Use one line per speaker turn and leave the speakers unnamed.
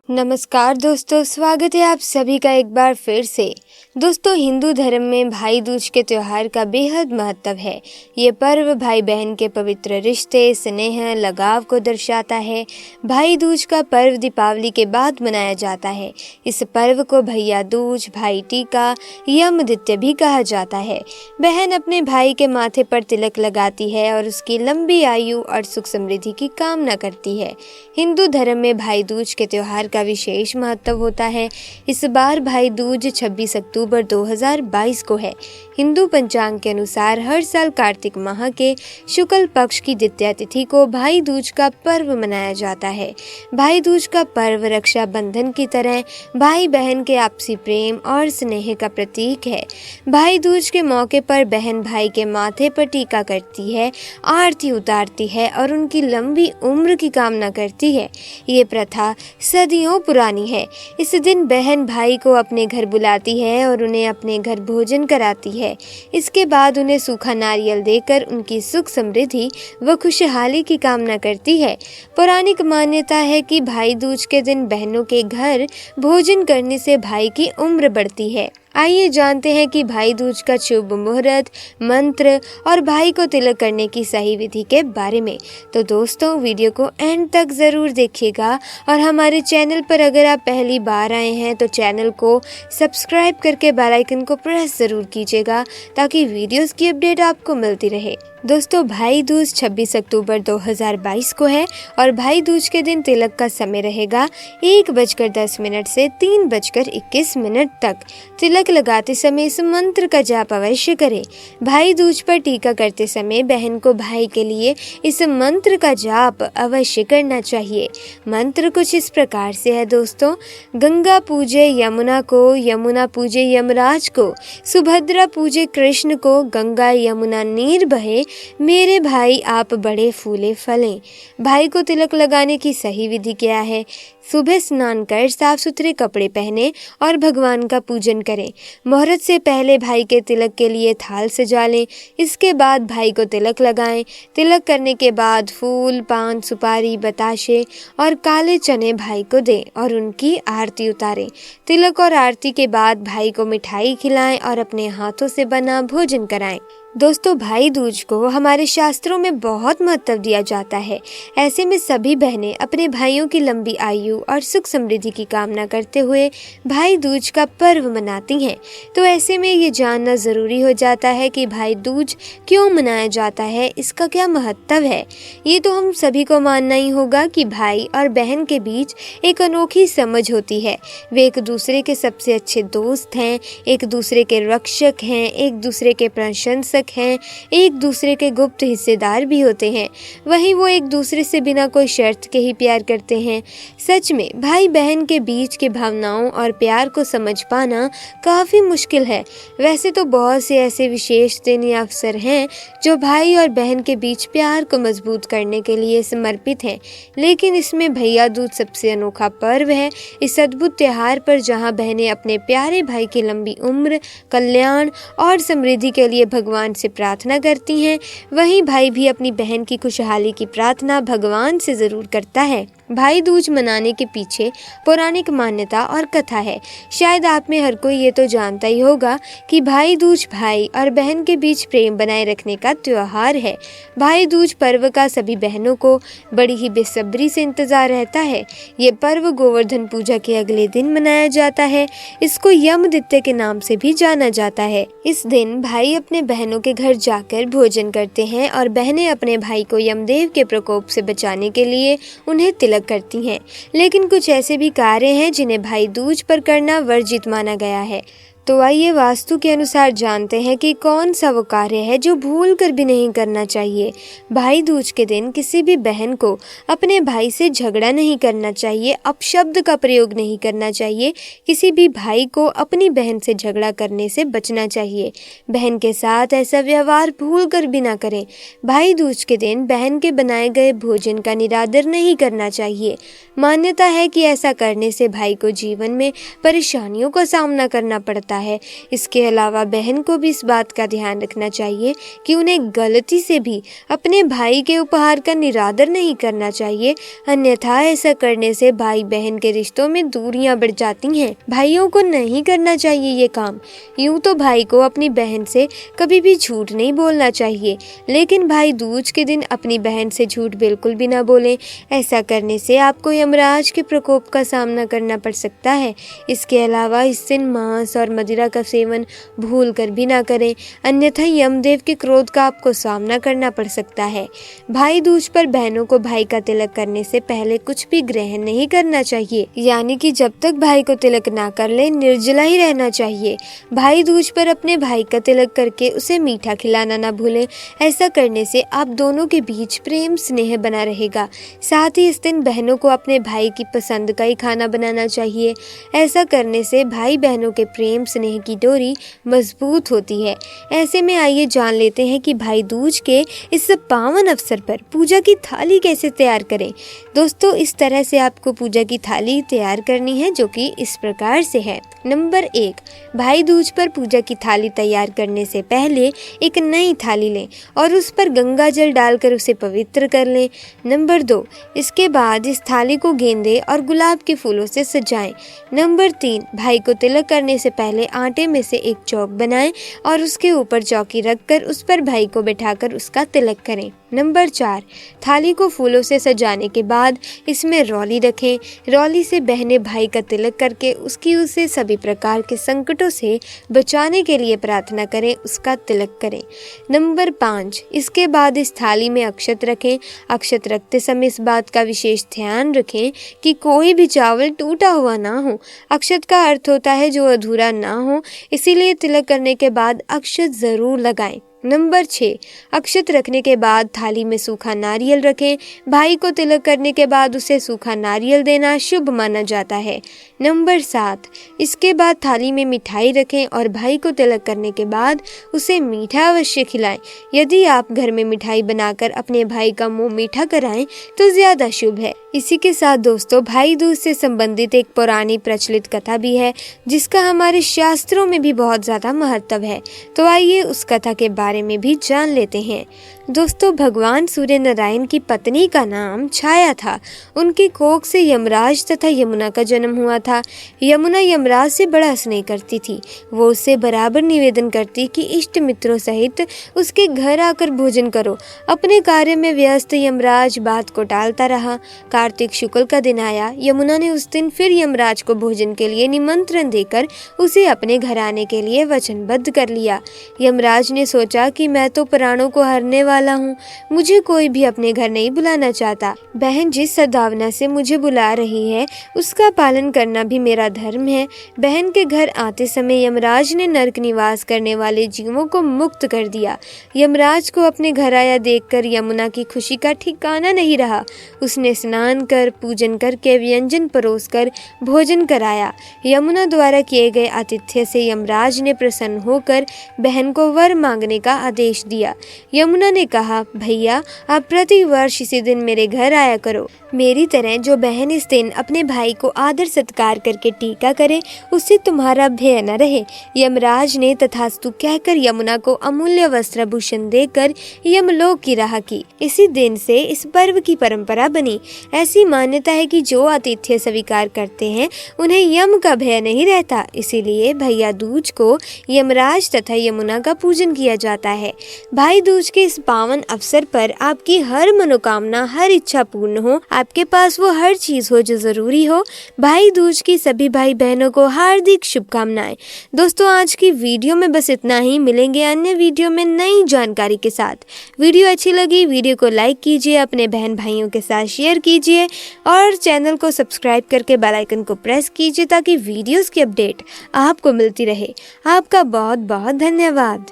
नमस्कार दोस्तों, स्वागत है आप सभी का एक बार फिर से। दोस्तों, हिंदू धर्म में भाई दूज के त्योहार का बेहद महत्व है। ये पर्व भाई बहन के पवित्र रिश्ते, स्नेह, लगाव को दर्शाता है। भाई दूज का पर्व दीपावली के बाद मनाया जाता है। इस पर्व को भैया दूज, भाई टीका, यमद्वितीया भी कहा जाता है। बहन अपने भाई के माथे पर तिलक लगाती है और उसकी लंबी आयु और सुख समृद्धि की कामना करती है। हिंदू धर्म में भाई दूज के त्योहार का विशेष महत्व होता है। इस बार भाई दूज 26 अक्टूबर 2022 को है। हिंदू पंचांग के अनुसार हर साल कार्तिक माह के शुक्ल पक्ष की द्वितीया तिथि को भाई दूज का पर्व मनाया जाता है। भाई दूज का पर्व रक्षा बंधन की तरह भाई बहन के आपसी प्रेम और स्नेह का प्रतीक है। भाई दूज के मौके पर बहन भाई के माथे पर टीका करती है, आरती उतारती है और उनकी लंबी उम्र की कामना करती है। ये प्रथा सदियों पुरानी है। इस दिन बहन भाई को अपने घर बुलाती है और उन्हें अपने घर भोजन कराती है। इसके बाद उन्हें सूखा नारियल देकर उनकी सुख समृद्धि व खुशहाली की कामना करती है। पौराणिक मान्यता है कि भाई दूज के दिन बहनों के घर भोजन करने से भाई की उम्र बढ़ती है। आइए जानते हैं कि भाई दूज का शुभ मुहूर्त, मंत्र और भाई को तिलक करने की सही विधि के बारे में। तो दोस्तों, वीडियो को एंड तक ज़रूर देखिएगा और हमारे चैनल पर अगर आप पहली बार आए हैं तो चैनल को सब्सक्राइब करके बेल आइकन को प्रेस ज़रूर कीजिएगा ताकि वीडियोस की अपडेट आपको मिलती रहे। दोस्तों, भाई दूज 26 अक्टूबर 2022 को है और भाई दूज के दिन तिलक का समय रहेगा 1:10 से 3:21 तक। तिलक लगाते समय इस मंत्र का जाप अवश्य करें। भाई दूज पर टीका करते समय बहन को भाई के लिए इस मंत्र का जाप अवश्य करना चाहिए। मंत्र कुछ इस प्रकार से है दोस्तों। गंगा पूजे यमुना को, यमुना पूजे यमराज को, सुभद्रा पूजे कृष्ण को, गंगा यमुना नीर बहे, मेरे भाई आप बड़े फूले फलें। भाई को तिलक लगाने की सही विधि क्या है? सुबह स्नान कर साफ सुथरे कपड़े पहने और भगवान का पूजन करें। मुहूर्त से पहले भाई के तिलक के लिए थाल सजा लें। इसके बाद भाई को तिलक लगाएं। तिलक करने के बाद फूल, पान, सुपारी, बताशे और काले चने भाई को दें और उनकी आरती उतारें। तिलक और आरती के बाद भाई को मिठाई खिलाएं और अपने हाथों से बना भोजन कराएं। दोस्तों, भाई दूज को हमारे शास्त्रों में बहुत महत्व दिया जाता है। ऐसे में सभी बहनें अपने भाइयों की लंबी आयु और सुख समृद्धि की कामना करते हुए भाई दूज का पर्व मनाती हैं। तो ऐसे में ये जानना ज़रूरी हो जाता है कि भाई दूज क्यों मनाया जाता है, इसका क्या महत्व है। ये तो हम सभी को मानना ही होगा कि भाई और बहन के बीच एक अनोखी समझ होती है। वे एक दूसरे के सबसे अच्छे दोस्त हैं, एक दूसरे के रक्षक हैं, एक दूसरे के प्रशंसक हैं, एक दूसरे के गुप्त हिस्सेदार भी होते हैं। वहीं वो एक दूसरे से बिना कोई शर्त के ही प्यार करते हैं। सच में भाई बहन के बीच के भावनाओं और प्यार को समझ पाना काफ़ी मुश्किल है। वैसे तो बहुत से ऐसे विशेष दिन या अवसर हैं जो भाई और बहन के बीच प्यार को मजबूत करने के लिए समर्पित हैं, लेकिन इसमें भैया दूज सबसे अनोखा पर्व है। इस अद्भुत त्योहार पर जहाँ बहनें अपने प्यारे भाई की लंबी उम्र, कल्याण और समृद्धि के लिए भगवान से प्रार्थना करती हैं, वहीं भाई भी अपनी बहन की खुशहाली की प्रार्थना भगवान से जरूर करता है। भाई दूज मनाने के पीछे पौराणिक मान्यता और कथा है। शायद आप में हर कोई ये तो जानता ही होगा कि भाई दूज भाई और बहन के बीच प्रेम बनाए रखने का त्योहार है। भाई दूज पर्व का सभी बहनों को बड़ी ही बेसब्री से इंतजार रहता है। ये पर्व गोवर्धन पूजा के अगले दिन मनाया जाता है। इसको यमद्वितीया के नाम से भी जाना जाता है। इस दिन भाई अपने बहनों के घर जाकर भोजन करते हैं और बहनें अपने भाई को यमदेव के प्रकोप से बचाने के लिए उन्हें तिलक करती हैं। लेकिन कुछ ऐसे भी कार्य हैं जिन्हें भाई दूज पर करना वर्जित माना गया है। तो आइए वास्तु के अनुसार जानते हैं कि कौन सा वो कार्य है जो भूल कर भी नहीं करना चाहिए। भाई दूज के दिन किसी भी बहन को अपने भाई से झगड़ा नहीं करना चाहिए, अपशब्द का प्रयोग नहीं करना चाहिए। किसी भी भाई को अपनी बहन से झगड़ा करने से बचना चाहिए। बहन के साथ ऐसा व्यवहार भूल कर भी ना करें। भाई दूज के दिन बहन के बनाए गए भोजन का निरादर नहीं करना चाहिए। मान्यता है कि ऐसा करने से भाई को जीवन में परेशानियों का सामना करना पड़ता जाता है। इसके अलावा बहन को भी इस बात का ध्यान रखना चाहिए कि उन्हें गलती से भी अपने भाई के उपहार का निरादर नहीं करना चाहिए, अन्यथा ऐसा करने से भाई बहन के रिश्तों में दूरियां बढ़ जाती हैं। भाइयों को नहीं करना चाहिए ये काम। यूं तो भाई को अपनी बहन से कभी भी झूठ नहीं बोलना चाहिए, लेकिन भाई दूज के दिन अपनी बहन से झूठ बिल्कुल भी ना बोलें। ऐसा करने से आपको यमराज के प्रकोप का सामना करना पड़ सकता है। इसके अलावा इस दिन मांस और मदिरा का सेवन भूल कर भी ना करें, अन्यथा यमदेव के क्रोध का आपको सामना करना पड़ सकता है। भाई दूज पर बहनों को भाई का तिलक करने से पहले कुछ भी ग्रहण नहीं करना चाहिए, यानी कि जब तक भाई को तिलक ना कर ले निर्जला ही रहना चाहिए। भाई दूज पर अपने भाई का तिलक करके उसे मीठा खिलाना ना भूलें। ऐसा करने से आप दोनों के बीच प्रेम स्नेह बना रहेगा। साथ ही इस दिन बहनों को अपने भाई की पसंद का ही खाना बनाना चाहिए। ऐसा करने से भाई बहनों के प्रेम स्नेह की डोरी मजबूत होती है। ऐसे में आइए जान लेते हैं कि भाई दूज के इस पावन अवसर पर पूजा की थाली कैसे तैयार करें। दोस्तों, इस तरह से आपको पूजा की थाली तैयार करनी है, जो कि इस प्रकार से है। नंबर 1, भाई दूज पर पूजा की थाली तैयार करने से पहले एक नई थाली लें और उस पर गंगा जल डालकर उसे पवित्र कर लें। नंबर 2, इसके बाद इस थाली को गेंदे और गुलाब के फूलों से सजाएं। नंबर 3, भाई को तिलक करने से पहले आटे में से एक चौक बनाएं और उसके ऊपर चौकी रखकर उस पर भाई को बैठाकर उसका तिलक करें। नंबर 4, थाली को फूलों से सजाने के बाद इसमें रौली रखें। रौली से बहनें भाई का तिलक करके उसे सभी प्रकार के संकटों से बचाने के लिए प्रार्थना करें, उसका तिलक करें। नंबर 5, इसके बाद इस थाली में अक्षत रखें। अक्षत रखते समय इस बात का विशेष ध्यान रखें कि कोई भी चावल टूटा हुआ ना हो। अक्षत का अर्थ होता है जो अधूरा ना हो, इसीलिए तिलक करने के बाद अक्षत जरूर लगाएं। नंबर 6, अक्षत रखने के बाद थाली में सूखा नारियल रखें। भाई को तिलक करने के बाद उसे सूखा नारियल देना शुभ माना जाता है। नंबर 7, इसके बाद थाली में मिठाई रखें और भाई को तिलक करने के बाद उसे मीठा अवश्य खिलाएं। यदि आप घर में मिठाई बनाकर अपने भाई का मुंह मीठा कराएं तो ज्यादा शुभ है। इसी के साथ दोस्तों, भाई दूज से संबंधित एक पुरानी प्रचलित कथा भी है, जिसका हमारे शास्त्रों में भी बहुत ज्यादा महत्व है। तो आइए उस कथा के बारे में भी जान लेते हैं। दोस्तों, भगवान सूर्य नारायण की पत्नी का नाम छाया था। उनकी कोख से यमराज तथा यमुना का जन्म हुआ था। यमुना यमराज से बड़ा स्नेह करती थी। वो उससे बराबर निवेदन करती कि इष्ट मित्रों सहित उसके घर आकर भोजन करो। अपने कार्य में व्यस्त यमराज बात को टालता रहा। कार्तिक शुक्ल का दिन आया। यमुना ने उस दिन फिर यमराज को भोजन के लिए निमंत्रण देकर उसे अपने घर आने के लिए वचनबद्ध कर लिया। यमराज ने सोचा कि मैं तो प्राणों को हरने वाला हूँ, मुझे कोई भी अपने घर नहीं बुलाना चाहता। बहन जिस सद्भावना से मुझे बुला रही है उसका पालन करना भी मेरा धर्म है। बहन के घर आते समय यमराज ने नरक निवास करने वाले जीवों को मुक्त कर दिया। यमराज को अपने घर आया देखकर यमुना की खुशी का ठिकाना नहीं रहा। उसने स्नान कर पूजन करके व्यंजन परोस कर भोजन कराया। यमुना द्वारा किए गए आतिथ्य से यमराज ने प्रसन्न होकर बहन को वर मांगने का आदेश दिया। यमुना ने कहा, भैया आप प्रति वर्ष इसी दिन मेरे घर आया करो। मेरी तरह जो बहन इस दिन अपने भाई को आदर सत्कार करके टीका करे, उससे तुम्हारा भय न रहे। यमराज ने तथास्तु कहकर यमुना को अमूल्य वस्त्राभूषण देकर यमलोक की राह की। इसी दिन से इस पर्व की परंपरा बनी। ऐसी मान्यता है कि जो आतिथ्य स्वीकार करते हैं उन्हें यम का भय नहीं रहता। इसीलिए भैया दूज को यमराज तथा यमुना का पूजन किया जाता है। भाई दूज के इस पावन अवसर पर आपकी हर मनोकामना, हर इच्छा पूर्ण हो, आपके पास वो हर चीज हो जो जरूरी हो। भाई दूज की सभी भाई बहनों को हार्दिक शुभकामनाएं। दोस्तों, आज की वीडियो में बस इतना ही। मिलेंगे अन्य वीडियो में नई जानकारी के साथ। वीडियो अच्छी लगी वीडियो को लाइक कीजिए, अपने बहन भाइयों के साथ शेयर कीजिए और चैनल को सब्सक्राइब करके बेल आइकन को प्रेस कीजिए ताकि वीडियोस की अपडेट आपको मिलती रहे। आपका बहुत बहुत धन्यवाद।